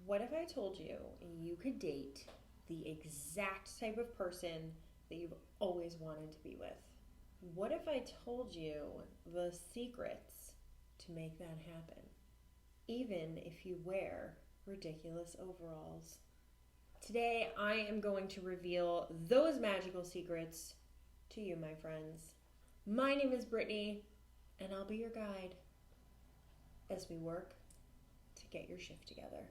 What if I told you you could date the exact type of person that you've always wanted to be with? What if I told you the secrets to make that happen? Even if you wear ridiculous overalls. Today, I am going to reveal those magical secrets to you, my friends. My name is Brittany, and I'll be your guide as we work to get your shift together.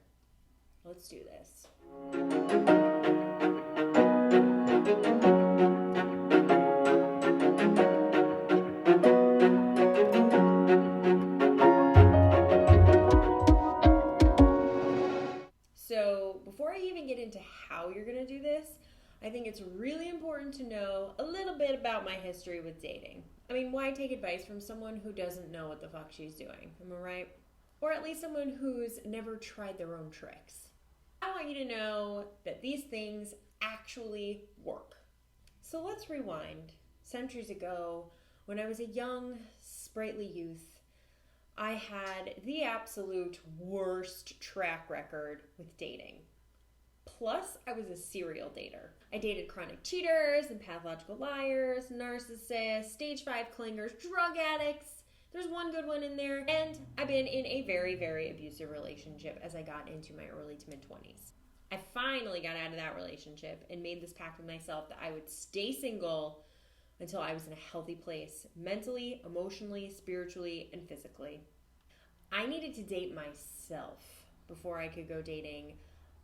Let's do this. So, before I even get into how you're going to do this, I think it's really important to know a little bit about my history with dating. I mean, why take advice from someone who doesn't know what the fuck she's doing? Am I right? Or at least someone who's never tried their own tricks. I want you to know that these things actually work. So let's rewind. Centuries ago, when I was a young, sprightly youth, I had the absolute worst track record with dating. Plus, I was a serial dater. I dated chronic cheaters and pathological liars, narcissists, stage 5 clingers, drug addicts. There's one good one in there. And I've been in a very, very abusive relationship as I got into my early to mid 20s. I finally got out of that relationship and made this pact with myself that I would stay single until I was in a healthy place, mentally, emotionally, spiritually, and physically. I needed to date myself before I could go dating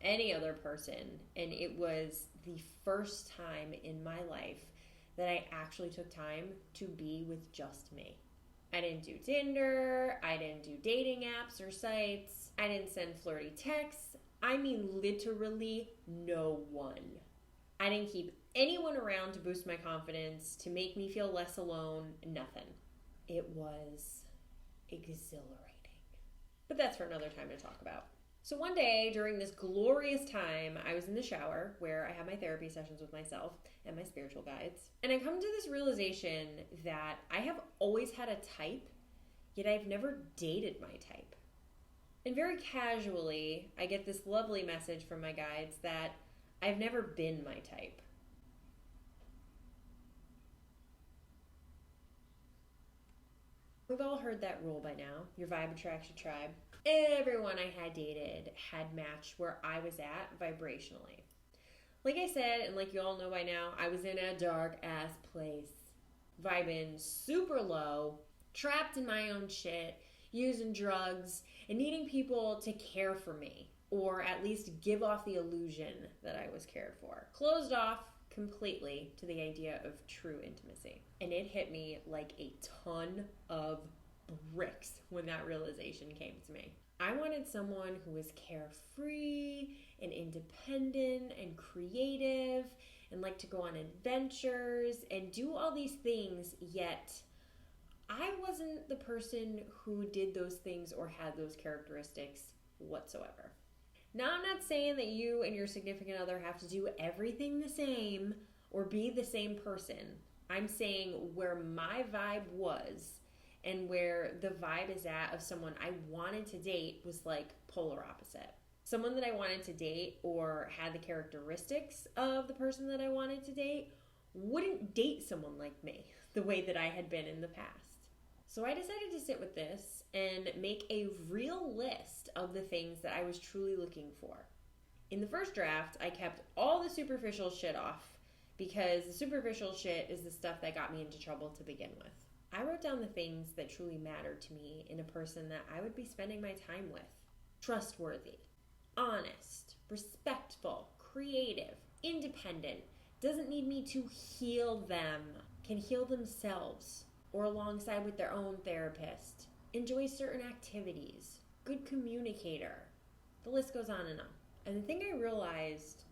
any other person, and it was the first time in my life that I actually took time to be with just me. I didn't do Tinder, I didn't do dating apps or sites, I didn't send flirty texts. I mean, literally no one. I didn't keep anyone around to boost my confidence, to make me feel less alone, nothing. It was exhilarating. But that's for another time to talk about. So one day during this glorious time, I was in the shower where I have my therapy sessions with myself and my spiritual guides. And I come to this realization that I have always had a type, yet I've never dated my type. And very casually, I get this lovely message from my guides that I've never been my type. We've all heard that rule by now. Your vibe attracts your tribe. Everyone I had dated had matched where I was at vibrationally. Like I said, and like you all know by now, I was in a dark ass place. Vibing super low, trapped in my own shit, using drugs, and needing people to care for me, or at least give off the illusion that I was cared for. Closed off completely to the idea of true intimacy. And it hit me like a ton of bricks when that realization came to me. I wanted someone who was carefree and independent and creative and liked to go on adventures and do all these things, yet I wasn't the person who did those things or had those characteristics whatsoever. Now, I'm not saying that you and your significant other have to do everything the same or be the same person. I'm saying where my vibe was and where the vibe is at of someone I wanted to date was like polar opposite. Someone that I wanted to date or had the characteristics of the person that I wanted to date wouldn't date someone like me the way that I had been in the past. So I decided to sit with this and make a real list of the things that I was truly looking for. In the first draft, I kept all the superficial shit off because the superficial shit is the stuff that got me into trouble to begin with. I wrote down the things that truly mattered to me in a person that I would be spending my time with. Trustworthy, honest, respectful, creative, independent, doesn't need me to heal them, can heal themselves, or alongside with their own therapist, enjoys certain activities, good communicator. The list goes on and on. And the thing I realized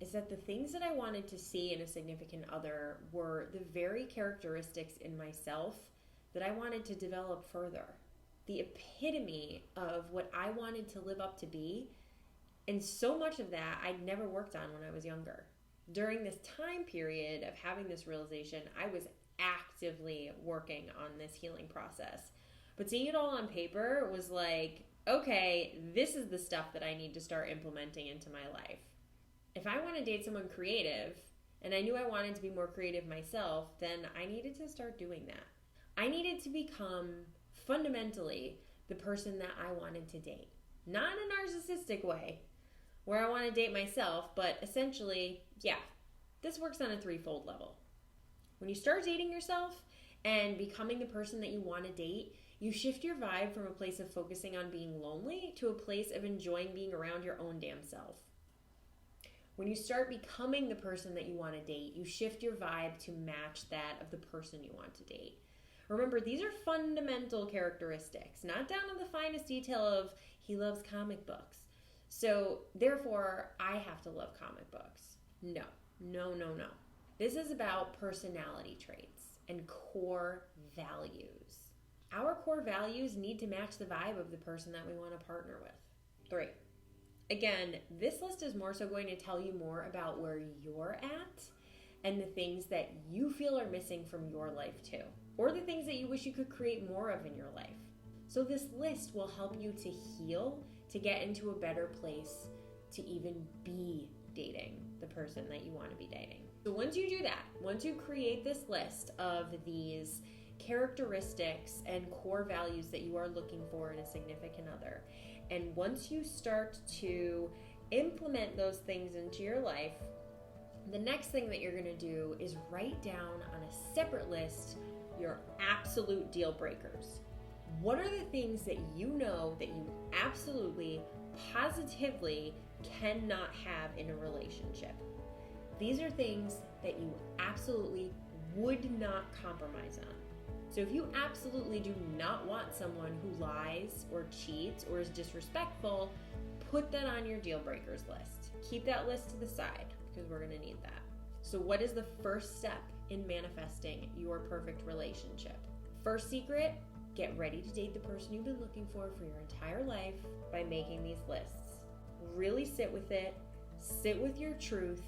is that the things that I wanted to see in a significant other were the very characteristics in myself that I wanted to develop further. The epitome of what I wanted to live up to be, and so much of that I'd never worked on when I was younger. During this time period of having this realization, I was actively working on this healing process. But seeing it all on paper was like okay, this is the stuff that I need to start implementing into my life. If I want to date someone creative, and I knew I wanted to be more creative myself, then I needed to start doing that. I needed to become fundamentally the person that I wanted to date. Not in a narcissistic way, where I want to date myself, but essentially, yeah, this works on a threefold level. When you start dating yourself and becoming the person that you want to date, you shift your vibe from a place of focusing on being lonely to a place of enjoying being around your own damn self. When you start becoming the person that you want to date, you shift your vibe to match that of the person you want to date. Remember, these are fundamental characteristics, not down to the finest detail of he loves comic books. So, therefore, I have to love comic books. No. This is about personality traits and core values. Our core values need to match the vibe of the person that we want to partner with. 3. Again, this list is more so going to tell you more about where you're at and the things that you feel are missing from your life too, or the things that you wish you could create more of in your life. So this list will help you to heal, to get into a better place, to even be dating the person that you want to be dating. So once you do that, once you create this list of these characteristics and core values that you are looking for in a significant other, and once you start to implement those things into your life, the next thing that you're going to do is write down on a separate list your absolute deal breakers. What are the things that you know that you absolutely, positively cannot have in a relationship? These are things that you absolutely would not compromise on. So if you absolutely do not want someone who lies or cheats or is disrespectful, put that on your deal breakers list. Keep that list to the side because we're going to need that. So what is the first step in manifesting your perfect relationship? First secret, get ready to date the person you've been looking for your entire life by making these lists. Really sit with it, sit with your truth,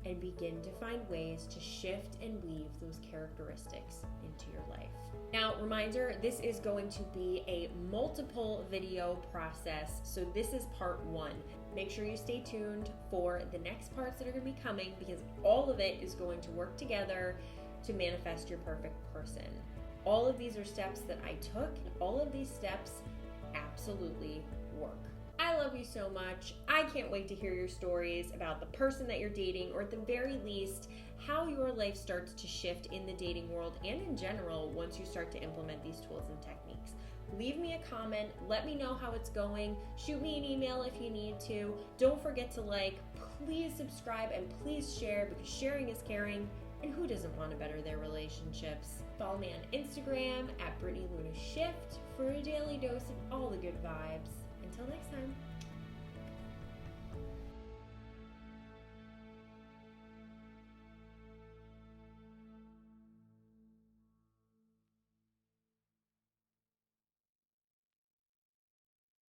and begin to find ways to shift and weave those characteristics into your life. Now, reminder, this is going to be a multiple video process, so this is part 1. Make sure you stay tuned for the next parts that are going to be coming because all of it is going to work together to manifest your perfect person. All of these are steps that I took, and all of these steps absolutely work. I love you so much. I can't wait to hear your stories about the person that you're dating, or at the very least, how your life starts to shift in the dating world and in general once you start to implement these tools and techniques. Leave me a comment. Let me know how it's going. Shoot me an email if you need to. Don't forget to like. Please subscribe and please share because sharing is caring. And who doesn't want to better their relationships? Follow me on Instagram at Brittany Luna Shift for a daily dose of all the good vibes. Until next time.